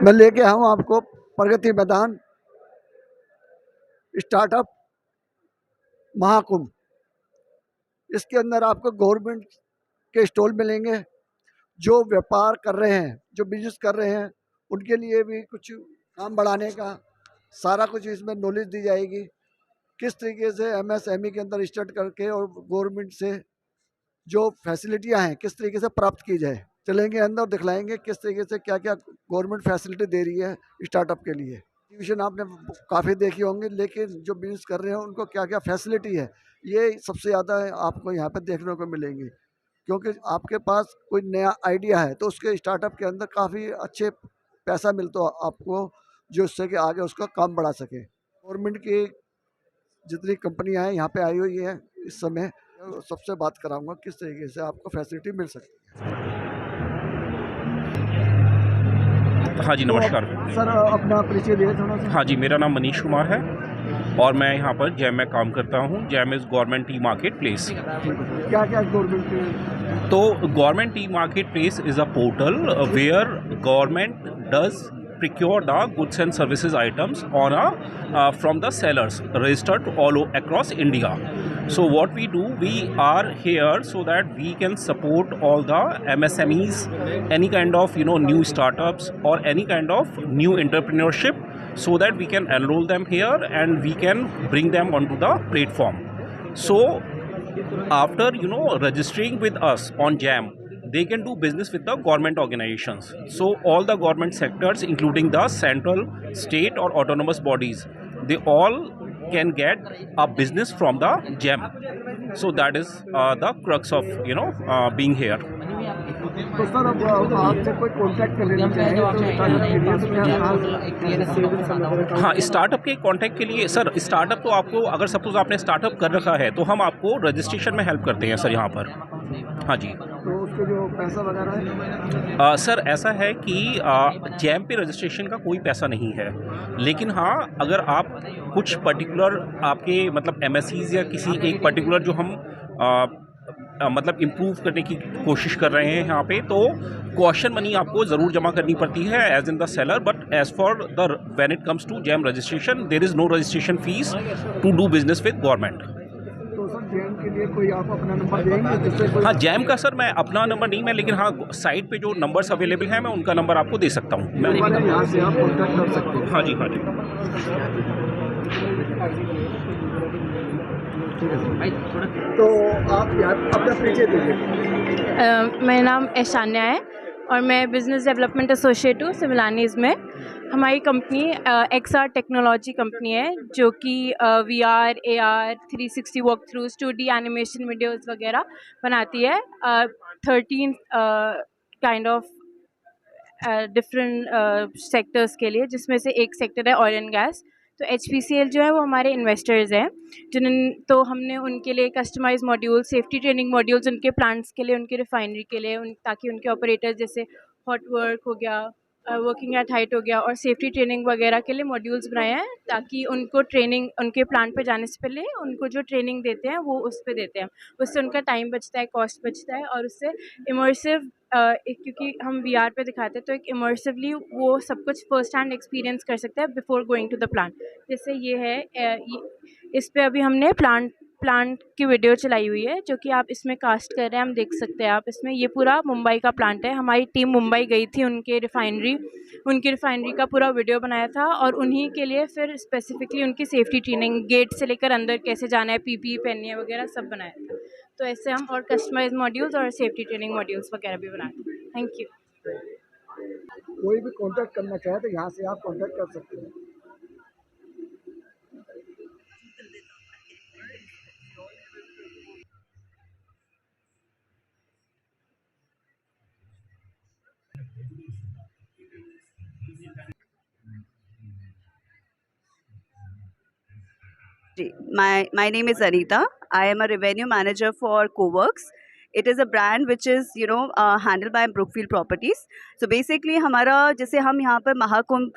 मैं लेके आऊँ आपको प्रगति मैदान स्टार्टअप महाकुंभ। इसके अंदर आपको गवर्नमेंट के स्टॉल मिलेंगे। जो व्यापार कर रहे हैं, जो बिजनेस कर रहे हैं, उनके लिए भी कुछ काम बढ़ाने का सारा कुछ इसमें नॉलेज दी जाएगी। किस तरीके से एमएसएमई के अंदर स्टार्ट करके और गवर्नमेंट से जो फैसिलिटियां हैं किस तरीके से प्राप्त की जाए। चलेंगे अंदर, दिखलाएंगे किस तरीके से क्या क्या गवर्नमेंट फैसिलिटी दे रही है स्टार्टअप के लिए। ट्यूशन आपने काफ़ी देखी होंगी, लेकिन जो बिजनेस कर रहे हैं उनको क्या क्या फैसिलिटी है, ये सबसे ज़्यादा आपको यहाँ पर देखने को मिलेंगी। क्योंकि आपके पास कोई नया आइडिया है तो उसके स्टार्टअप के अंदर काफ़ी अच्छे पैसा मिलता है आपको, जो उससे कि आगे उसका काम बढ़ा सके। गवर्नमेंट की जितनी कंपनियां हैं यहाँ पे आई हुई है इस समय, सबसे बात कराऊंगा किस तरीके से आपको फैसिलिटी मिल सकती है। हाँ जी, तो नमस्कार। सर अपना परिचय दिए थोड़ा सा। हाँ जी, मेरा नाम मनीष कुमार है और मैं यहाँ पर जैम में काम करता हूँ। GeM is government e market place. क्या क्या गवर्नमेंट के? तो government e market place is a portal where government does procure the goods and services items on from the sellers registered all across India. So what we do, we are here so that we can support all the MSMEs, any kind of new startups or any kind of new entrepreneurship, so that we can enroll them here and we can bring them onto the platform. So after registering with us on JAM, they can do business with the government organizations. So all the government sectors, including the central, state or autonomous bodies, they all can get a business from the JAM. So that is the crux of being here. तो sir अब आपसे कोई contact कर लेना चाहे तो startup के लिए तो हाँ, स्टार्टअप के कांटेक्ट के लिए सर, स्टार्टअप तो आपको अगर सपोज आपने स्टार्टअप कर रखा है तो हम आपको रजिस्ट्रेशन में हेल्प करते हैं सर यहाँ पर। हाँ जी। तो उसके जो पैसा वगैरह है सर ऐसा है कि जैम पे रजिस्ट्रेशन का कोई पैसा नहीं है, लेकिन हाँ अगर आप कुछ पर्टिकुलर आपके मतलब एमएससीज या किसी एक पर्टिकुलर जो हम मतलब इम्प्रूव करने की कोशिश कर रहे हैं यहाँ पे, तो कॉशन मनी आपको ज़रूर जमा करनी पड़ती है as in the seller, but as for the when it comes to GeM registration there is no registration fees to do business with government. तो सर जैम के लिए कोई आप अपना नंबर देंगे जिससे कोई? हाँ, जैम का सर मैं अपना नंबर नहीं, मैं लेकिन हाँ साइट पे जो नंबर्स अवेलेबल हैं मैं उनका नंबर आपको दे सकता हूँ। मैं यहाँ से आप कॉन्टैक्ट कर सकते हैं। हाँ जी, हाँ जी। तो आप यहाँ अपना परिचय दीजिए। मेरा नाम ऐशान्या है और मैं बिज़नेस डेवलपमेंट एसोसिएट हूँ सिविलानीज़ में। हमारी कंपनी XR टेक्नोलॉजी कंपनी है, जो कि VR, AR, 360 walk throughs, 2D animation videos वगैरह बनाती है। 13 काइंड ऑफ डिफरेंट सेक्टर्स के लिए, जिसमें से एक सेक्टर है ऑयल एंड गैस। तो HPCL जो है वो हमारे इन्वेस्टर्स हैं, तो हमने उनके लिए customise module, safety training modules उनके प्लांट्स के लिए, उनके रिफाइनरी के लिए, ताकि उनके ऑपरेटर्स जैसे हॉट वर्क हो गया, वर्किंग एट हाइट हो गया और सेफ्टी ट्रेनिंग वगैरह के लिए मॉड्यूल्स बनाए हैं, ताकि उनको ट्रेनिंग उनके प्लांट पे जाने से पहले उनको जो ट्रेनिंग देते हैं वो उस पर देते हैं। उससे उनका टाइम बचता है, कॉस्ट बचता है और उससे इमर्सिव क्योंकि हम VR पे दिखाते हैं तो एक इमर्सिवली वो सब कुछ फर्स्ट हैंड एक्सपीरियंस कर सकते हैं before going to the plant. जैसे ये है इस पे अभी हमने प्लांट की वीडियो चलाई हुई है, जो कि आप इसमें कास्ट कर रहे हैं, हम देख सकते हैं आप इसमें। ये पूरा मुंबई का प्लांट है। हमारी टीम मुंबई गई थी, उनकी रिफाइनरी का पूरा वीडियो बनाया था और उन्हीं के लिए फिर स्पेसिफिकली उनकी सेफ्टी ट्रेनिंग, गेट से लेकर अंदर कैसे जाना है, PPE पहननी है वगैरह सब बनाया था। तो ऐसे हम और कस्टमाइज मॉड्यूल्स और सेफ्टी ट्रेनिंग मॉड्यूल्स वगैरह भी बनाते हैं। Thank you. कोई भी कांटेक्ट करना चाहे तो यहाँ से आप कांटेक्ट कर सकते हैं। My name is Anita. I am a revenue manager for Coworks. It is a brand which is handled by Brookfield Properties. So basically हमारा जैसे हम यहाँ पर महाकुंभ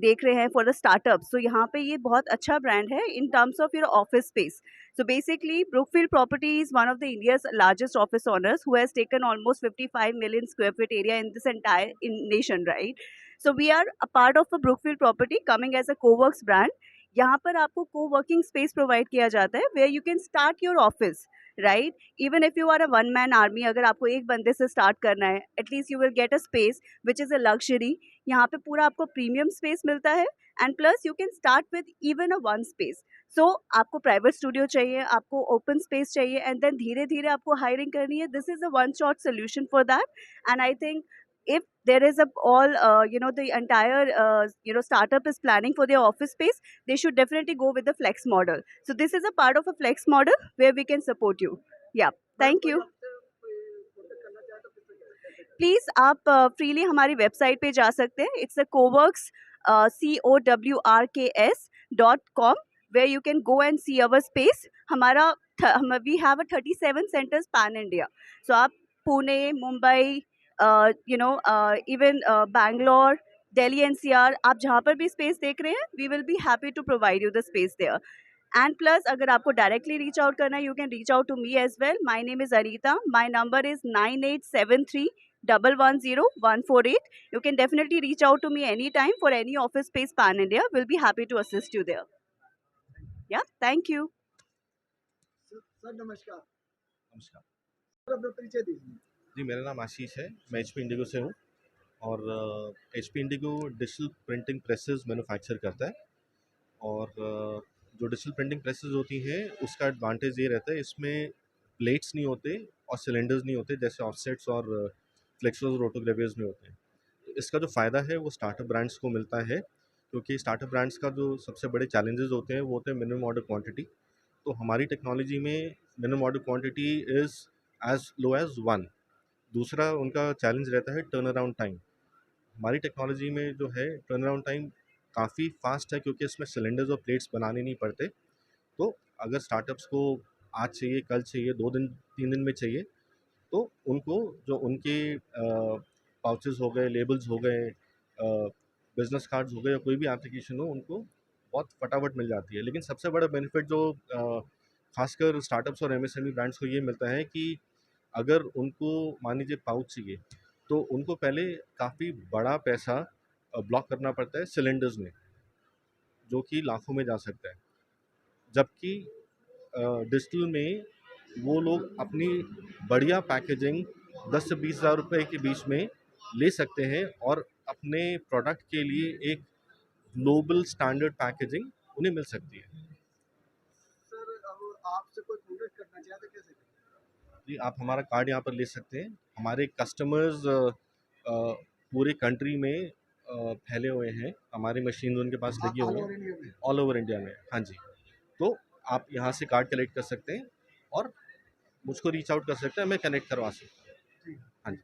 देख रहे हैं for the startups. So यहाँ पे ये बहुत अच्छा brand है in terms of your office space. So basically Brookfield Properties is one of the India's largest office owners who has taken almost 55 million square feet area in this entire nation, right? So we are a part of a Brookfield property coming as a CoWrks brand. यहाँ पर आपको co-working space provide किया जाता है where you can start your office, right? Even if you are a one man army, अगर आपको एक बंदे से स्टार्ट करना है, at least you will get a space which is a luxury. यहाँ पे पूरा आपको प्रीमियम स्पेस मिलता है and plus you can start with even a one space. So आपको प्राइवेट स्टूडियो चाहिए, आपको ओपन स्पेस चाहिए एंड देन धीरे धीरे आपको हायरिंग करनी है. This is a one shot solution for that. And I think if there is a all the entire startup is planning for their office space, they should definitely go with the flex model. So this is a part of a flex model where we can support you. Yeah, thank you. Please आप freely हमारी website पे जा सकते हैं. It's a CoWrks COWRKS.com where you can go and see our space. हमारा we have a 37 centers pan India. So आप Pune, Mumbai, even Bangalore, Delhi NCR, आप जहाँ पर भी स्पेस देख रहे हैं, we will be happy to provide you the space there. And plus अगर आपको डायरेक्टली रीच आउट करना है, you can reach out to me as well. My name is Anita. My number is 9873110148. You can definitely reach out to me anytime for any office space pan India. We'll be happy to assist you there. Yeah, thank you. Sir नमस्कार. नमस्कार sir अपना परिचय दीजिए. जी, मेरा नाम आशीष है. मैं HP Indigo से हूँ और HP Indigo digital printing presses manufacture करता है. और जो डिजिटल प्रिंटिंग प्रेसेस होती हैं उसका एडवांटेज ये रहता है, इसमें प्लेट्स नहीं होते और सिलेंडर्स नहीं होते जैसे ऑफसेट्स और फ्लेक्सर्स और ऑटोग्रेवियर्स में होते हैं. तो इसका जो फ़ायदा है वो स्टार्टअप ब्रांड्स को मिलता है, क्योंकि स्टार्टअप ब्रांड्स का जो सबसे बड़े चैलेंजेस होते हैं वो होते हैं मिनिमम ऑर्डर क्वांटिटी. तो हमारी टेक्नोलॉजी में minimum order quantity is as low as 1. दूसरा उनका चैलेंज रहता है टर्न अराउंड टाइम. हमारी टेक्नोलॉजी में जो है टर्न अराउंड टाइम काफ़ी फास्ट है, क्योंकि इसमें सिलेंडर्स और प्लेट्स बनाने नहीं पड़ते. तो अगर स्टार्टअप्स को आज चाहिए, कल चाहिए, 2 दिन 3 दिन में चाहिए, तो उनको जो उनके पाउचेस हो गए, लेबल्स हो गए, बिजनेस कार्ड्स हो गए या कोई भी एप्लीकेशन हो, उनको बहुत फटाफट मिल जाती है. लेकिन सबसे बड़ा बेनिफिट जो खासकर स्टार्टअप्स और MSME ब्रांड्स को ये मिलता है कि अगर उनको मान लीजिए पाउच चाहिए, तो उनको पहले काफ़ी बड़ा पैसा ब्लॉक करना पड़ता है सिलेंडर्स में, जो कि लाखों में जा सकता है. जबकि डिजिटल में वो लोग अपनी बढ़िया पैकेजिंग 10 से 20 हज़ार रुपये के बीच में ले सकते हैं और अपने प्रोडक्ट के लिए एक ग्लोबल स्टैंडर्ड पैकेजिंग उन्हें मिल सकती है. सर अब आपसे कोई प्रोडक्ट करना चाहे तो कैसे करें? जी, आप हमारा कार्ड यहाँ पर ले सकते हैं. हमारे कस्टमर्स पूरे कंट्री में फैले हुए हैं. हमारी मशीन उनके पास लगी हुई ऑल ओवर हैं इंडिया में. ऑल ओवर इंडिया में. हाँ जी, तो आप यहाँ से कार्ड कलेक्ट कर सकते हैं और मुझको रीच आउट कर सकते हैं, मैं कनेक्ट करवा सकता हूँ. हाँ जी.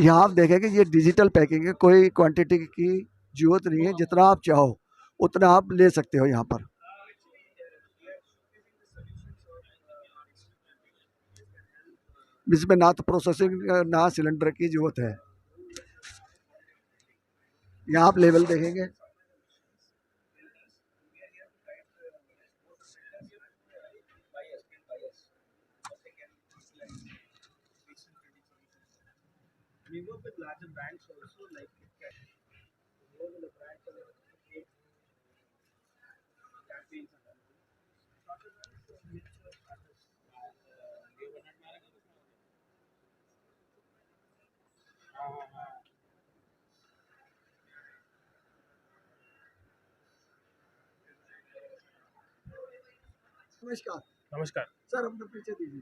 यहाँ आप देखेंगे ये डिजिटल पैकिंग है, कोई क्वांटिटी की जरूरत नहीं है, जितना आप चाहो उतना आप ले सकते हो यहाँ पर. इसमें ना तो प्रोसेसिंग ना सिलेंडर की जरूरत है. यहाँ आप लेवल देखेंगे, नमस्कार. नमस्कार, सर अपना परिचय दीजिए.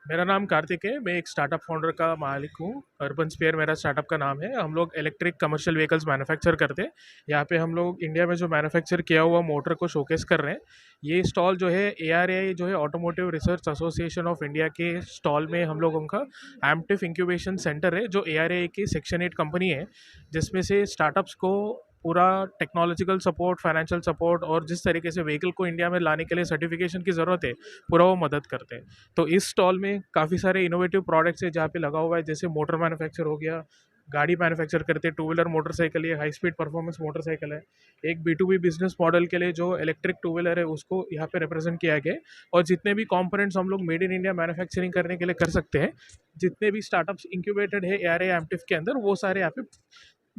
मेरा नाम कार्तिक है. मैं एक स्टार्टअप फाउंडर का मालिक हूँ. अर्बन स्पेयर मेरा स्टार्टअप का नाम है. हम लोग इलेक्ट्रिक कमर्शियल व्हीकल्स मैन्युफैक्चर करते हैं. यहाँ पे हम लोग इंडिया में जो मैन्युफैक्चर किया हुआ मोटर को शोकेस कर रहे हैं. ये स्टॉल जो है ARAI जो है automotive research association of India के स्टॉल में हम लोगों का एमटिफ इंक्यूबेशन सेंटर है, जो ARAI की सेक्शन 8 कंपनी है, जिसमें से स्टार्टअप्स को पूरा टेक्नोलॉजिकल सपोर्ट, फाइनेंशियल सपोर्ट और जिस तरीके से व्हीकल को इंडिया में लाने के लिए सर्टिफिकेशन की ज़रूरत है, पूरा वो मदद करते हैं. तो इस स्टॉल में काफ़ी सारे इनोवेटिव प्रोडक्ट्स है जहाँ पे लगा हुआ है, जैसे मोटर मैन्युफैक्चर हो गया, गाड़ी मैन्युफैक्चर करते हैं, 2 व्हीलर मोटरसाइकिल है, हाई स्पीड परफॉर्मेंस मोटरसाइकिल है. एक B2B बिजनेस मॉडल के लिए जो इलेक्ट्रिक 2 व्हीलर है उसको यहाँ पे रिप्रेजेंट किया गया है. और जितने भी कंपोनेंट्स हम लोग मेड इन इंडिया मैन्युफैक्चरिंग करने के लिए कर सकते हैं, जितने भी स्टार्टअप्स इंक्यूबेटेड है ARAI एमटिफ के अंदर, वो सारे यहाँ पे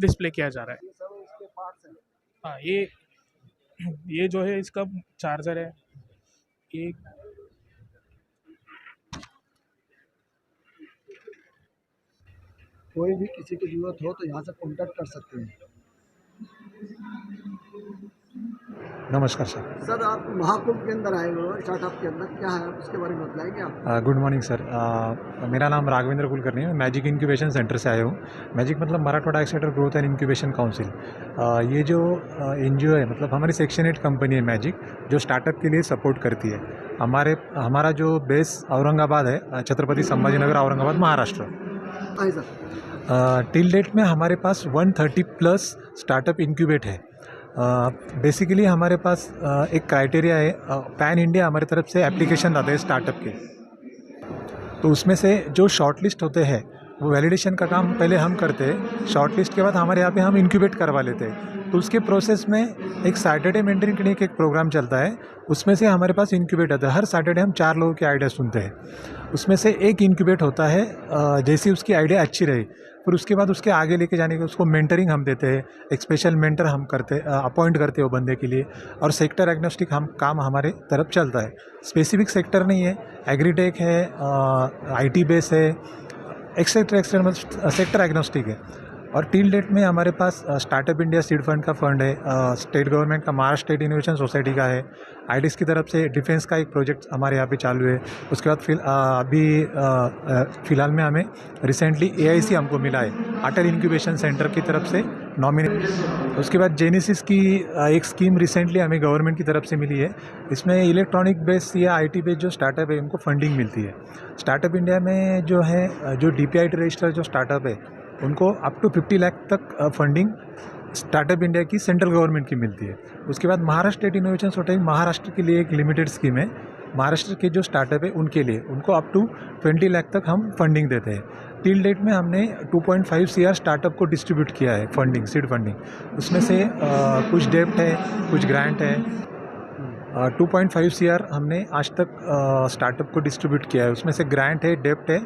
डिस्प्ले किया जा रहा है। ये सब इसके पार्ट्स हैं। हाँ, ये जो है इसका चार्जर है। ये कोई भी किसी को ज़रूरत हो तो यहाँ से कॉन्टैक्ट कर सकते हैं। नमस्कार सर। सर आप महाकुंभ के अंदर आए हुए हो, स्टार्टअप के अंदर क्या है उसके बारे में बताएंगे आप? Good morning sir. मेरा नाम राघवेंद्र कुलकर्णी है, मैजिक इंक्यूबेशन सेंटर से आया हूँ। मैजिक मतलब Marathwada accelerator growth and incubation council. ये जो एनजीओ है, मतलब हमारी सेक्शन 8 कंपनी है मैजिक, जो स्टार्टअप के लिए सपोर्ट करती है। हमारा जो बेस औरंगाबाद है, छत्रपति संभाजीनगर, औरंगाबाद, महाराष्ट्र। हाँ सर। टिल डेट में हमारे पास 130 प्लस स्टार्टअप इंक्यूबेट है। बेसिकली हमारे पास एक क्राइटेरिया है, पैन इंडिया हमारी तरफ से एप्लीकेशन आते हैं स्टार्टअप के। तो उसमें से जो शॉर्ट लिस्ट होते हैं वो वैलिडेशन का काम पहले हम करते हैं। शॉर्ट लिस्ट के बाद हमारे यहाँ पे हम इंक्यूबेट करवा लेते हैं। तो उसके प्रोसेस में एक सैटरडे मेंटरिंग क्लिनिक एक प्रोग्राम चलता है, उसमें से हमारे पास इंक्यूबेट आता है। हर सैटरडे हम 4 लोगों के आइडिया सुनते हैं, उसमें से एक इंक्यूबेट होता है। जैसी उसकी आइडिया अच्छी रही, फिर उसके बाद उसके आगे लेके जाने के उसको मेंटरिंग हम देते हैं। एक स्पेशल मेंटर हम अपॉइंट करते हैं वो बंदे के लिए। और सेक्टर एग्नोस्टिक काम हमारे तरफ चलता है। स्पेसिफिक सेक्टर नहीं है, एग्रीटेक है, IT बेस है, एक्सेट्रा सेक्टर एग्नोस्टिक है। और टिल डेट में हमारे पास स्टार्टअप इंडिया सीड फंड का फंड है, स्टेट गवर्नमेंट का महाराष्ट्र स्टेट इनोवेशन सोसाइटी का है, आईडीएस की तरफ से डिफेंस का एक प्रोजेक्ट हमारे यहाँ पे चालू है। उसके बाद फ़िलहाल में हमें रिसेंटली AIC हमको मिला है, अटल इंक्यूबेशन सेंटर की तरफ से नॉमिनेट। उसके बाद जेनेसिस की एक स्कीम रिसेंटली हमें गवर्नमेंट की तरफ से मिली है। इसमें इलेक्ट्रॉनिक बेस या IT बेस जो स्टार्टअप है उनको फंडिंग मिलती है। स्टार्टअप इंडिया में जो है, जो DPIT रजिस्टर जो स्टार्टअप है उनको अप टू 50 लाख तक फंडिंग स्टार्टअप इंडिया की सेंट्रल गवर्नमेंट की मिलती है। उसके बाद Maharashtra state innovation society Maharashtra के लिए एक लिमिटेड स्कीम है। महाराष्ट्र के जो स्टार्टअप है उनके लिए उनको अप टू 20 लाख तक हम फंडिंग देते हैं। टिल डेट में हमने 2.5 CR स्टार्टअप को डिस्ट्रीब्यूट किया है फंडिंग, सीड फंडिंग। उसमें से कुछ डेप्ट है, कुछ ग्रांट है। 2.5 CR हमने आज तक स्टार्टअप को डिस्ट्रीब्यूट किया है। उसमें से ग्रांट है, डेप्ट है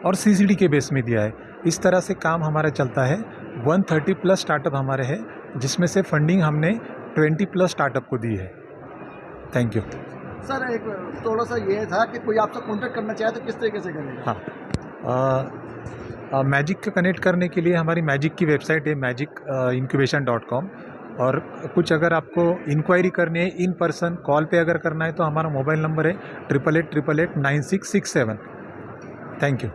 और CCD के बेस में दिया है। इस तरह से काम हमारा चलता है। 130 प्लस स्टार्टअप हमारे हैं, जिसमें से फंडिंग हमने 20 प्लस स्टार्टअप को दी है। Thank you sir. एक थोड़ा सा ये था कि कोई आपसे कॉन्टैक्ट करना चाहे तो किस तरीके से करेगा? हाँ, मैजिक को कनेक्ट करने के लिए हमारी मैजिक की वेबसाइट है magicincubaton.com। और कुछ अगर आपको इंक्वायरी करनी है इन पर्सन कॉल पे अगर करना है तो हमारा मोबाइल नंबर है 8888889667। Thank you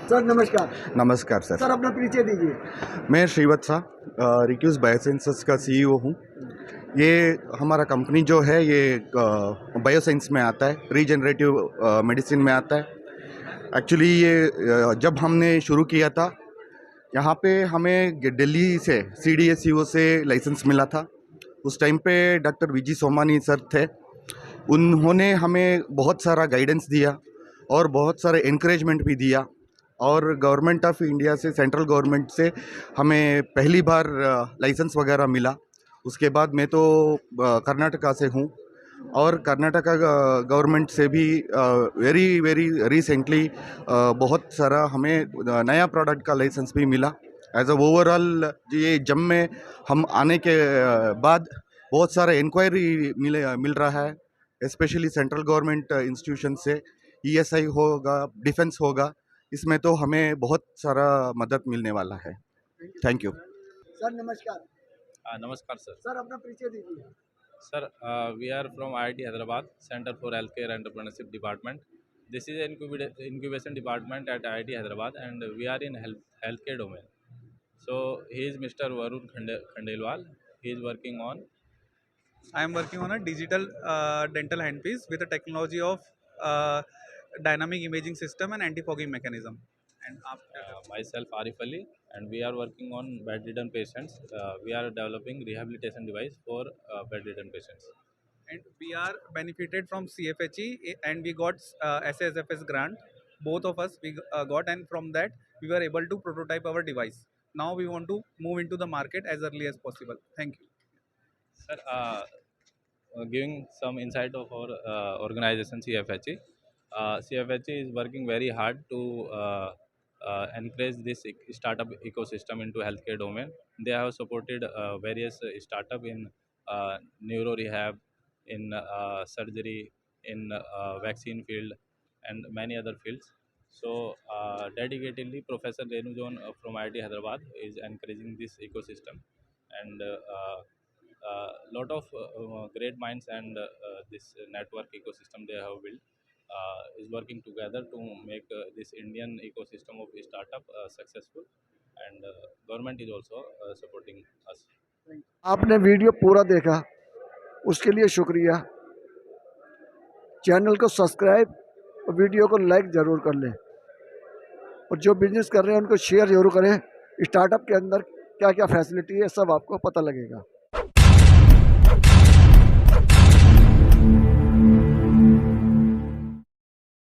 sir. नमस्कार। नमस्कार सर। सर अपना परिचय दीजिए। मैं श्रीवत्सा रिक्यूज बायोसेंसेस का CEO हूँ। ये हमारा कंपनी जो है ये बायोसाइंस में आता है, रीजनरेटिव मेडिसिन में आता है। एक्चुअली ये जब हमने शुरू किया था यहाँ पे हमें दिल्ली से CDSCO से लाइसेंस मिला था। उस टाइम पे डॉक्टर VG सोमानी सर थे। उन्होंने हमें बहुत सारा गाइडेंस दिया और बहुत सारे एनकरेजमेंट भी दिया। और गवर्नमेंट ऑफ इंडिया से, सेंट्रल गवर्नमेंट से हमें पहली बार लाइसेंस वगैरह मिला। उसके बाद मैं तो कर्नाटका से हूँ और कर्नाटका गवर्नमेंट से भी वेरी रिसेंटली बहुत सारा हमें नया प्रोडक्ट का लाइसेंस भी मिला। एज अ ओवरऑल ये जब में हम आने के बाद बहुत सारा इंक्वायरी मिल रहा है, स्पेशली सेंट्रल गवर्नमेंट इंस्टीट्यूशन से, ESI होगा, डिफेंस होगा, इसमें तो हमें बहुत सारा मदद मिलने वाला है। Thank you sir. नमस्कार। नमस्कार सर। सर अपना परिचय दीजिए। Sir, we are from IIT Hyderabad, Center for Healthcare Entrepreneurship Department. This is an incubation department at IIT Hyderabad, and we are in healthcare domain. So he is Mr. Varun Khandelwal. He is working on. I am working on a digital dental handpiece with the technology of dynamic imaging system and anti-fogging mechanism. And Myself Arif Ali, and we are working on bedridden patients. We are developing rehabilitation device for bedridden patients. and we are benefited from CFHE and we got SSFS grant. Both of us we got, and from that we were able to prototype our device. Now we want to move into the market as early as possible. Thank you. Sir, giving some insight of our organization CFHE. CFHE is working very hard to encourage this startup ecosystem into healthcare domain. They have supported various startup in neuro rehab, in surgery, in vaccine field, and many other fields. So dedicatedly, Professor Renu John from IIT Hyderabad is encouraging this ecosystem, and lot of great minds and this network ecosystem they have built is working together to make this Indian ecosystem of startup successful, and government is also supporting us. आपने video पूरा देखा, उसके लिए शुक्रिया। Channel को subscribe और video को like ज़रूर कर लें, और जो बिजनेस कर रहे हैं उनको शेयर ज़रूर करें। स्टार्टअप के अंदर क्या क्या फैसिलिटी है सब आपको पता लगेगा।